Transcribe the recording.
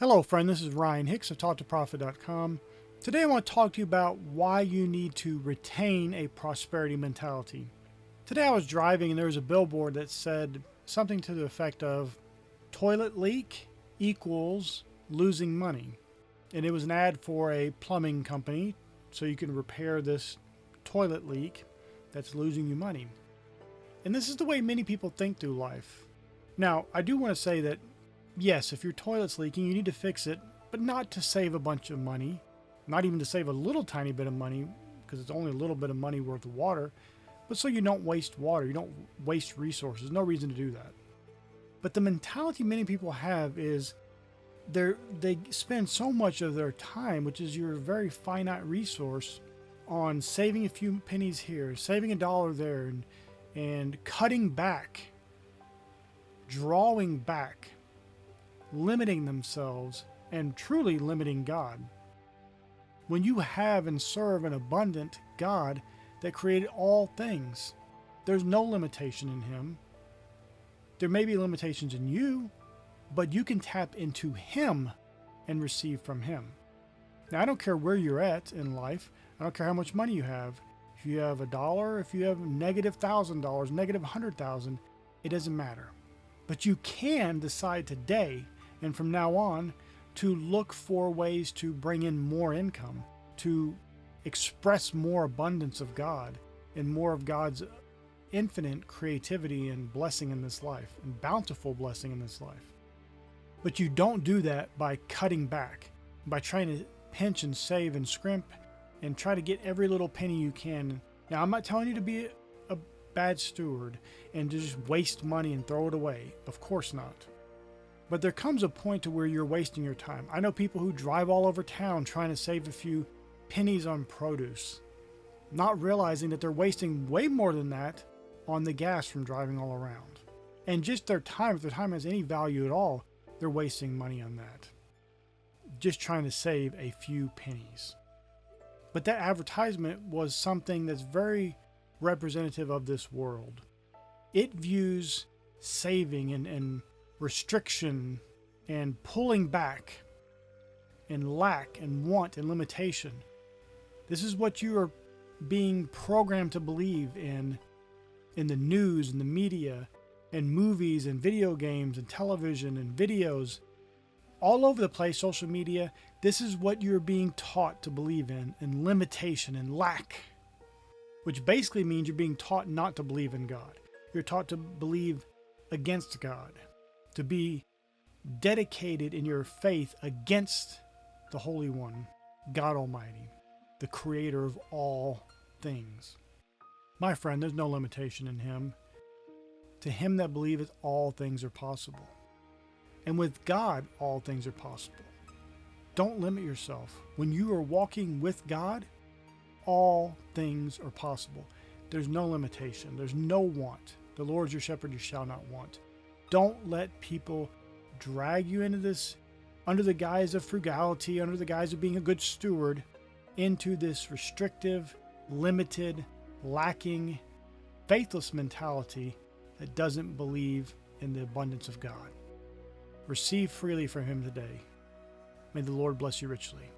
Hello friend, this is Ryan Hicks of TalkToProfit.com. Today I want to talk to you about why you need to retain a prosperity mentality. Today I was driving and there was a billboard that said something to the effect of toilet leak equals losing money. And it was an ad for a plumbing company so you can repair this toilet leak that's losing you money. And this is the way many people think through life. Now, I do want to say that yes, if your toilet's leaking, you need to fix it, but not to save a bunch of money, not even to save a little tiny bit of money, because it's only a little bit of money worth of water, but so you don't waste water, you don't waste resources, no reason to do that. But the mentality many people have is they spend so much of their time, which is your very finite resource, on saving a few pennies here, saving $1 there, and cutting back, drawing back, limiting themselves, and truly limiting God. When you have and serve an abundant God that created all things, there's no limitation in Him. There may be limitations in you, but you can tap into Him and receive from Him. Now, I don't care where you're at in life. I don't care how much money you have. If you have $1, if you have negative $1,000, negative 100,000, it doesn't matter. But you can decide today and from now on to look for ways to bring in more income, to express more abundance of God and more of God's infinite creativity and blessing in this life, and bountiful blessing in this life. But you don't do that by cutting back, by trying to pinch and save and scrimp and try to get every little penny you can. Now, I'm not telling you to be a bad steward and to just waste money and throw it away. Of course not. But there comes a point to where you're wasting your time. I know people who drive all over town trying to save a few pennies on produce, not realizing that they're wasting way more than that on the gas from driving all around. And just their time, if their time has any value at all, they're wasting money on that. Just trying to save a few pennies. But that advertisement was something that's very representative of this world. It views saving and restriction and pulling back and lack and want and limitation. This is what you are being programmed to believe in the news and the media and movies and video games and television and videos all over the place, social media. This is what you're being taught to believe in limitation and lack, which basically means you're being taught not to believe in God. You're taught to believe against God, to be dedicated in your faith against the Holy One, God Almighty, the creator of all things. My friend, there's no limitation in Him. To him that believeth, all things are possible. And with God, all things are possible. Don't limit yourself. When you are walking with God, all things are possible. There's no limitation. There's no want. The Lord is your shepherd, you shall not want. Don't let people drag you into this, under the guise of frugality, under the guise of being a good steward, into this restrictive, limited, lacking, faithless mentality that doesn't believe in the abundance of God. Receive freely from Him today. May the Lord bless you richly.